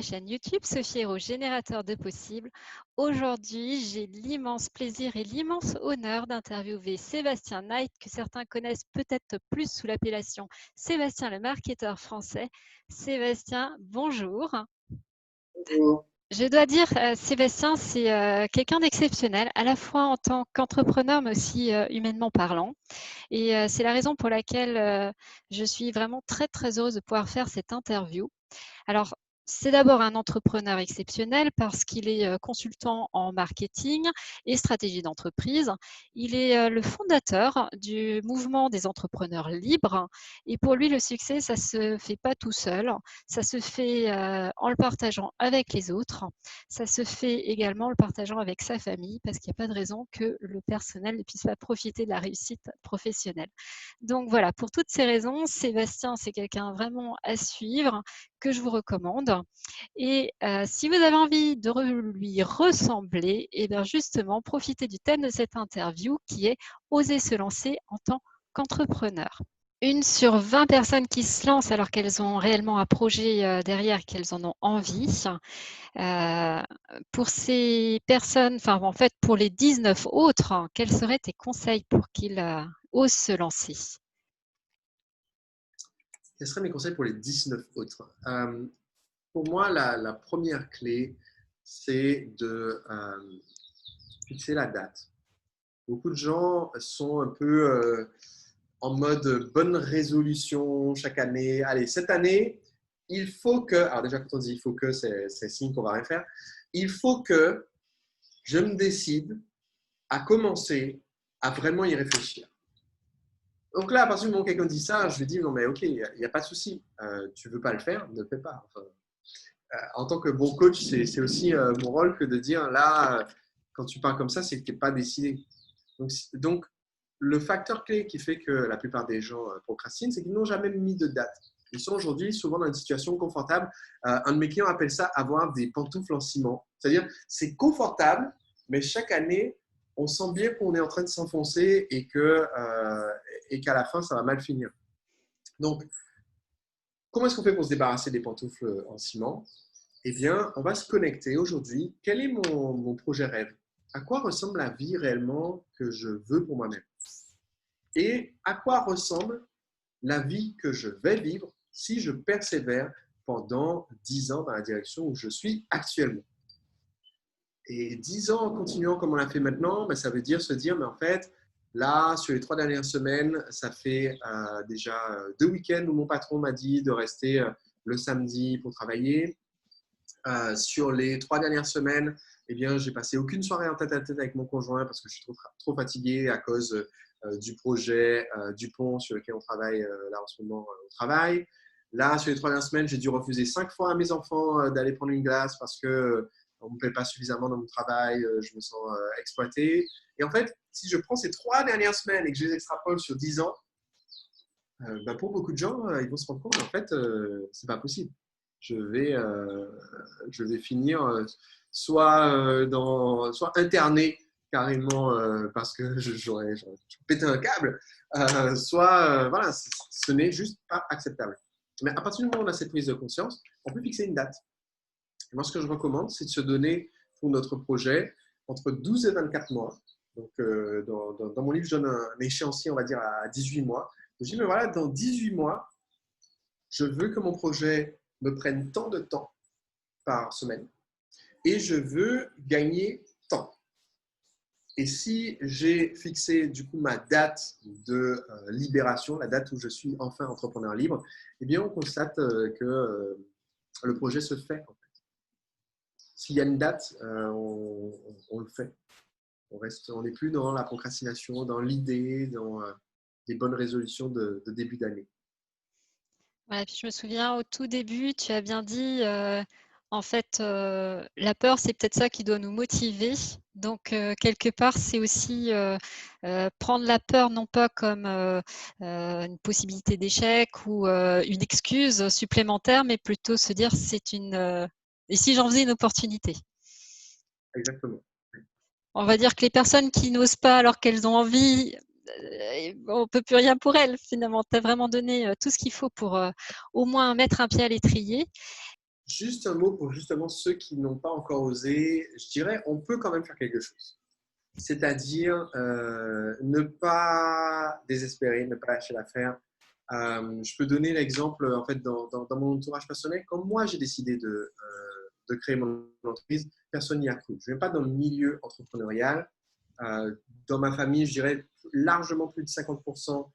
chaîne YouTube Sophie Hérault, générateur de possibles. Aujourd'hui, j'ai l'immense plaisir et l'immense honneur d'interviewer Sébastien Knight, que certains connaissent peut-être plus sous l'appellation Sébastien le marketeur français. Sébastien, bonjour. Bonjour. Je dois dire, Sébastien, c'est quelqu'un d'exceptionnel, à la fois en tant qu'entrepreneur, mais aussi humainement parlant. Et c'est la raison pour laquelle je suis vraiment très, très heureuse de pouvoir faire cette interview. Alors, c'est d'abord un entrepreneur exceptionnel parce qu'il est consultant en marketing et stratégie d'entreprise. Il est le fondateur du mouvement des entrepreneurs libres. Et pour lui, le succès, ça ne se fait pas tout seul. Ça se fait en le partageant avec les autres. Ça se fait également en le partageant avec sa famille parce qu'il n'y a pas de raison que le personnel ne puisse pas profiter de la réussite professionnelle. Donc voilà, pour toutes ces raisons, Sébastien, c'est quelqu'un vraiment à suivre, que je vous recommande. Et si vous avez envie de lui ressembler, et bien justement, profitez du thème de cette interview qui est « Oser se lancer en tant qu'entrepreneur ». 1 sur 20 personnes qui se lancent alors qu'elles ont réellement un projet derrière, qu'elles en ont envie. Pour ces personnes, enfin en fait pour les 19 autres, quels seraient tes conseils pour qu'ils osent se lancer ? Quels seraient mes conseils pour les 19 autres? Pour moi, la première clé, c'est de fixer la date. Beaucoup de gens sont un peu en mode bonne résolution chaque année. Allez, cette année, il faut que… Alors déjà, quand on dit il faut que, c'est signe qu'on ne va rien faire. Il faut que je me décide à commencer à vraiment y réfléchir. Donc là, à partir du moment où quelqu'un dit ça, je lui dis non, mais ok, il n'y a pas de souci. Tu ne veux pas le faire, ne le fais pas. Enfin, en tant que bon coach, c'est aussi mon rôle que de dire là, quand tu parles comme ça, c'est que tu n'es pas décidé. Donc, le facteur clé qui fait que la plupart des gens procrastinent, c'est qu'ils n'ont jamais mis de date. Ils sont aujourd'hui souvent dans une situation confortable. Un de mes clients appelle ça avoir des pantoufles en ciment. C'est-à-dire, c'est confortable, mais chaque année, on sent bien qu'on est en train de s'enfoncer et qu'à la fin, ça va mal finir. Donc, comment est-ce qu'on fait pour se débarrasser des pantoufles en ciment? Eh bien, on va se connecter aujourd'hui. Quel est mon projet rêve? À quoi ressemble la vie réellement que je veux pour moi-même? Et à quoi ressemble la vie que je vais vivre si je persévère pendant 10 ans dans la direction où je suis actuellement? Et 10 ans en continuant comme on l'a fait maintenant, ben, ça veut dire se dire, mais en fait, là, sur les 3 dernières semaines, ça fait déjà 2 week-ends où mon patron m'a dit de rester le samedi pour travailler. Sur les 3 dernières semaines, eh bien, j'ai passé aucune soirée en tête-à-tête avec mon conjoint parce que je suis trop fatigué à cause du projet du pont sur lequel on travaille là en ce moment au travail. Là, sur les 3 dernières semaines, j'ai dû refuser 5 fois à mes enfants d'aller prendre une glace parce que on ne me paie pas suffisamment dans mon travail, je me sens exploité. Et en fait, si je prends ces 3 dernières semaines et que je les extrapole sur 10 ans, ben pour beaucoup de gens, ils vont se rendre compte en fait, c'est pas possible. Je vais finir soit interné carrément parce que j'aurais pété un câble, soit voilà, ce n'est juste pas acceptable. Mais à partir du moment où on a cette prise de conscience, on peut fixer une date. Moi, ce que je recommande, c'est de se donner pour notre projet entre 12 et 24 mois. Donc, dans mon livre, je donne un échéancier, on va dire, à 18 mois. Je dis, mais voilà, dans 18 mois, je veux que mon projet me prenne tant de temps par semaine et je veux gagner tant. Et si j'ai fixé du coup ma date de libération, la date où je suis enfin entrepreneur libre, eh bien on constate que le projet se fait. En fait. S'il y a une date, on le fait. On n'est plus dans la procrastination, dans l'idée, dans des bonnes résolutions de début d'année. Voilà, puis je me souviens au tout début, tu as bien dit, en fait, la peur, c'est peut-être ça qui doit nous motiver. Donc, quelque part, c'est aussi prendre la peur non pas comme une possibilité d'échec ou une excuse supplémentaire, mais plutôt se dire c'est une… et si j'en faisais une opportunité? Exactement. On va dire que les personnes qui n'osent pas alors qu'elles ont envie, on ne peut plus rien pour elles finalement. Tu as vraiment donné tout ce qu'il faut pour au moins mettre un pied à l'étrier. juste un mot pour justement ceux qui n'ont pas encore osé. Je dirais, on peut quand même faire quelque chose. C'est-à-dire ne pas désespérer, ne pas lâcher l'affaire. Je peux donner l'exemple, en fait, dans mon entourage personnel. Quand moi, j'ai décidé de créer mon entreprise, personne n'y a cru. Je ne viens pas dans le milieu entrepreneurial. Dans ma famille, je dirais largement plus de 50%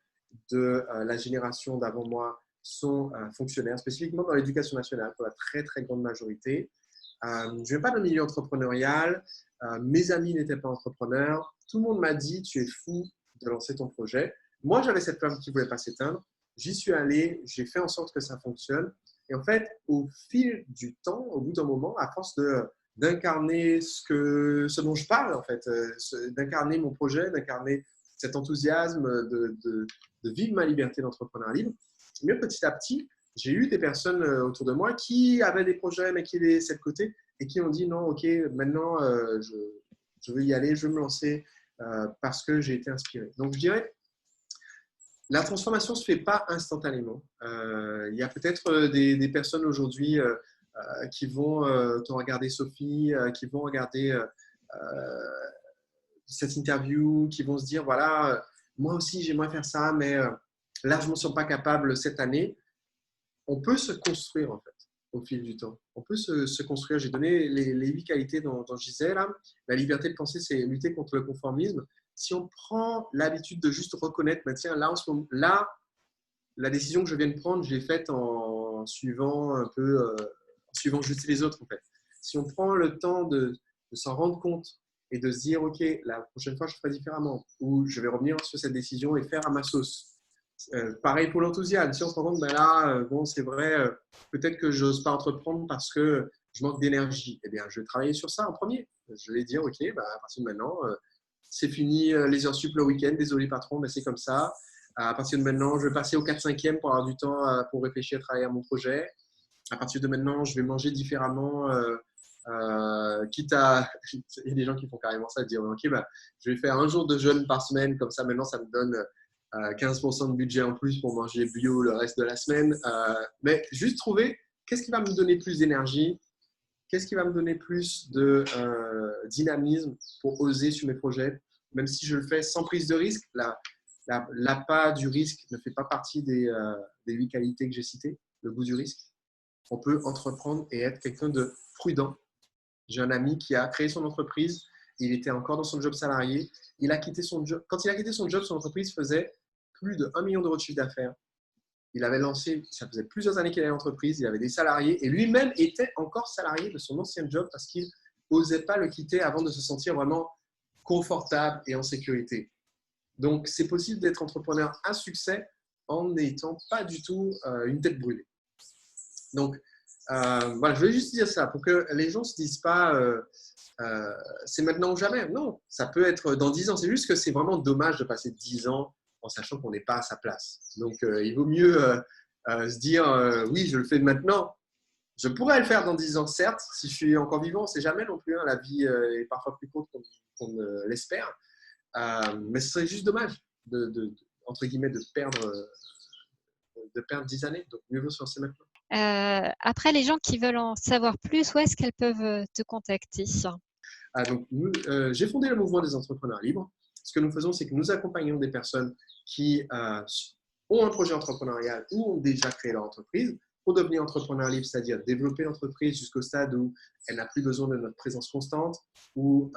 de la génération d'avant moi sont fonctionnaires, spécifiquement dans l'éducation nationale, pour la très, très grande majorité. Je ne viens pas dans le milieu entrepreneurial. Mes amis n'étaient pas entrepreneurs. Tout le monde m'a dit, tu es fou de lancer ton projet. Moi, j'avais cette flamme qui ne voulait pas s'éteindre. J'y suis allé, j'ai fait en sorte que ça fonctionne. Et en fait, au fil du temps, au bout d'un moment, à force d'incarner ce dont je parle, en fait, d'incarner mon projet, d'incarner cet enthousiasme de vivre ma liberté d'entrepreneur libre, mais petit à petit, j'ai eu des personnes autour de moi qui avaient des projets, mais qui les laissaient de côté et qui ont dit non, ok, maintenant, je veux y aller, je veux me lancer parce que j'ai été inspiré. Donc, je dirais, la transformation ne se fait pas instantanément. Il y a peut-être des personnes aujourd'hui qui vont te regarder, Sophie, qui vont regarder cette interview, qui vont se dire, voilà, moi aussi, j'aimerais faire ça, mais là, je ne me sens pas capable cette année. On peut se construire, en fait, au fil du temps. On peut se construire. J'ai donné les 8 qualités dont je disais là. La liberté de penser, c'est lutter contre le conformisme. Si on prend l'habitude de juste reconnaître, ben tiens, là, en ce moment, là, la décision que je viens de prendre, je l'ai faite en suivant un peu, en suivant juste les autres, en fait. Si on prend le temps de s'en rendre compte et de se dire, OK, la prochaine fois, je ferai différemment, ou je vais revenir sur cette décision et faire à ma sauce. Pareil pour l'enthousiasme. Si on se rend compte, ben là, bon, c'est vrai, peut-être que je n'ose pas entreprendre parce que je manque d'énergie. Eh bien, je vais travailler sur ça en premier. Je vais dire, OK, ben, à partir de maintenant, c'est fini les heures sup le week-end. Désolé, patron, mais c'est comme ça. À partir de maintenant, je vais passer au 4/5e pour avoir du temps pour réfléchir et travailler à mon projet. À partir de maintenant, je vais manger différemment. Quitte à. Il y a des gens qui font carrément ça, dire OK, bah, je vais faire un jour de jeûne par semaine, comme ça maintenant ça me donne 15% de budget en plus pour manger bio le reste de la semaine. Mais juste trouver qu'est-ce qui va me donner plus d'énergie, qu'est-ce qui va me donner plus de dynamisme pour oser sur mes projets, même si je le fais sans prise de risque. L'appât du risque ne fait pas partie des 8 qualités que j'ai citées, le goût du risque. On peut entreprendre et être quelqu'un de prudent. J'ai un ami qui a créé son entreprise, il était encore dans son job salarié, il a quitté son job. Quand il a quitté son job, son entreprise faisait plus de 1 million d'euros de chiffre d'affaires. Il avait lancé, ça faisait plusieurs années qu'il avait l'entreprise, il avait des salariés et lui-même était encore salarié de son ancien job parce qu'il n'osait pas le quitter avant de se sentir vraiment confortable et en sécurité. Donc, c'est possible d'être entrepreneur à succès en n'étant pas du tout une tête brûlée. Donc, voilà, je voulais juste dire ça pour que les gens ne se disent pas c'est maintenant ou jamais. Non, ça peut être dans 10 ans. C'est juste que c'est vraiment dommage de passer 10 ans en sachant qu'on n'est pas à sa place. Donc, il vaut mieux se dire oui, je le fais maintenant. Je pourrais le faire dans 10 ans, certes, si je suis encore vivant, on ne sait jamais non plus. Hein, la vie est parfois plus courte qu'on ne l'espère. Mais ce serait juste dommage entre guillemets, de perdre 10 années. Donc, mieux vaut se lancer maintenant. Après, les gens qui veulent en savoir plus, où est-ce qu'elles peuvent te contacter? Donc, j'ai fondé le mouvement des entrepreneurs libres. Ce que nous faisons, c'est que nous accompagnons des personnes qui ont un projet entrepreneurial ou ont déjà créé leur entreprise pour devenir entrepreneur libre, c'est-à-dire développer l'entreprise jusqu'au stade où elle n'a plus besoin de notre présence constante, où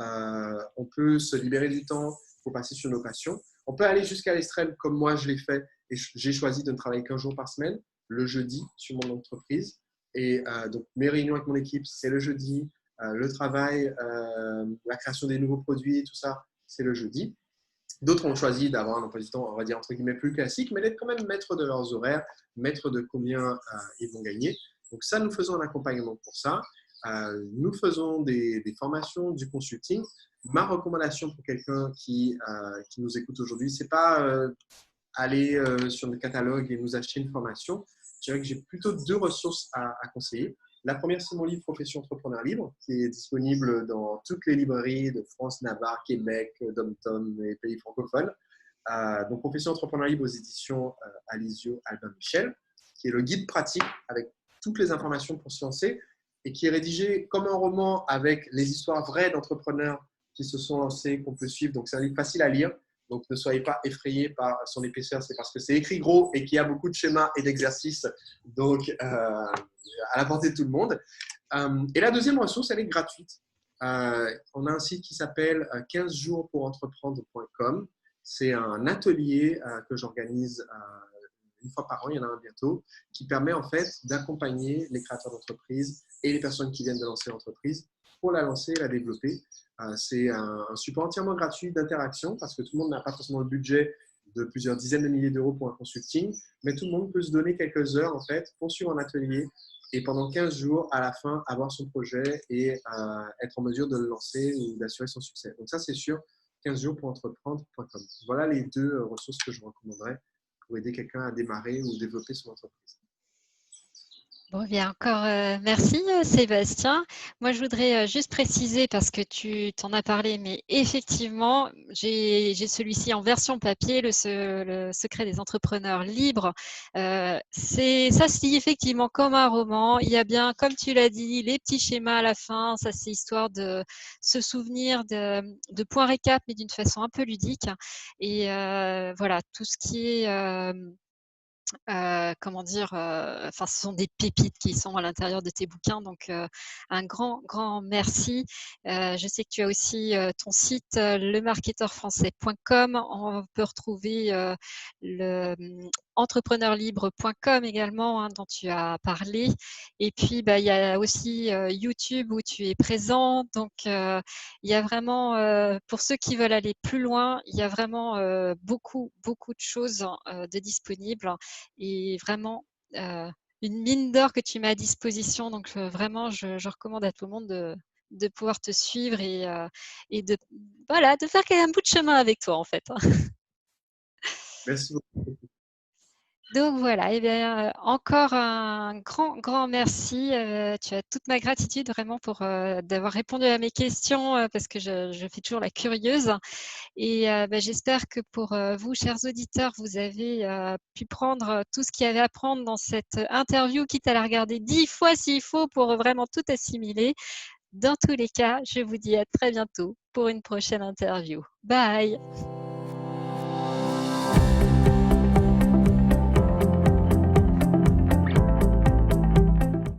on peut se libérer du temps pour passer sur nos passions. On peut aller jusqu'à l'extrême comme moi je l'ai fait et j'ai choisi de ne travailler qu'un jour par semaine, le jeudi sur mon entreprise. Et donc mes réunions avec mon équipe, c'est le jeudi. Le travail, la création des nouveaux produits, tout ça, c'est le jeudi. D'autres ont choisi d'avoir un emploi du temps, on va dire entre guillemets, plus classique, mais d'être quand même maître de leurs horaires, maître de combien ils vont gagner. Donc ça, nous faisons un accompagnement pour ça. Nous faisons des formations, du consulting. Ma recommandation pour quelqu'un qui nous écoute aujourd'hui, ce n'est pas aller sur le catalogue et nous acheter une formation. Je dirais que j'ai plutôt 2 ressources à conseiller. La première, c'est mon livre Profession entrepreneur libre, qui est disponible dans toutes les librairies de France, Navarre, Québec, Dom-Tom et pays francophones. Donc, Profession entrepreneur libre aux éditions Alizio Albin Michel, qui est le guide pratique avec toutes les informations pour se lancer et qui est rédigé comme un roman avec les histoires vraies d'entrepreneurs qui se sont lancés, qu'on peut suivre. Donc, c'est un livre facile à lire. Donc, ne soyez pas effrayés par son épaisseur. C'est parce que c'est écrit gros et qu'il y a beaucoup de schémas et d'exercices. Donc, à la portée de tout le monde. Et la deuxième ressource, elle est gratuite. On a un site qui s'appelle 15jourspourentreprendre.com. C'est un atelier que j'organise une fois par an, il y en a un bientôt, qui permet en fait d'accompagner les créateurs d'entreprise et les personnes qui viennent de lancer l'entreprise pour la lancer et la développer. C'est un support entièrement gratuit d'interaction parce que tout le monde n'a pas forcément le budget de plusieurs dizaines de milliers d'euros pour un consulting, mais tout le monde peut se donner quelques heures en fait pour suivre un atelier et pendant 15 jours, à la fin, avoir son projet et être en mesure de le lancer ou d'assurer son succès. Donc ça, c'est sûr, 15jourspourentreprendre.com. Voilà les deux ressources que je recommanderais pour aider quelqu'un à démarrer ou développer son entreprise. Bon, bien encore, merci Sébastien. Moi, je voudrais juste préciser, parce que tu t'en as parlé, mais effectivement, j'ai celui-ci en version papier, le secret des entrepreneurs libres. Ça se lit effectivement comme un roman. Il y a bien, comme tu l'as dit, les petits schémas à la fin. Ça, c'est histoire de se souvenir de points récap, mais d'une façon un peu ludique. Et voilà, tout ce qui est comment dire, enfin, ce sont des pépites qui sont à l'intérieur de tes bouquins, donc un grand, grand merci. Je sais que tu as aussi ton site lemarketeurfrançais.com. On peut retrouver le entrepreneurlibre.com également, hein, dont tu as parlé. Et puis, il y a aussi YouTube où tu es présent. Donc, il y a vraiment, pour ceux qui veulent aller plus loin, il y a vraiment beaucoup, beaucoup de choses de disponibles. Et vraiment, une mine d'or que tu mets à disposition. Donc, vraiment, je recommande à tout le monde de pouvoir te suivre et de, voilà, de faire un bout de chemin avec toi, en fait. Merci beaucoup. Donc voilà, et bien, encore un grand, grand merci. Tu as toute ma gratitude vraiment pour d'avoir répondu à mes questions parce que je fais toujours la curieuse. Et j'espère que pour vous, chers auditeurs, vous avez pu prendre tout ce qu'il y avait à prendre dans cette interview, quitte à la regarder 10 fois s'il faut pour vraiment tout assimiler. Dans tous les cas, je vous dis à très bientôt pour une prochaine interview. Bye!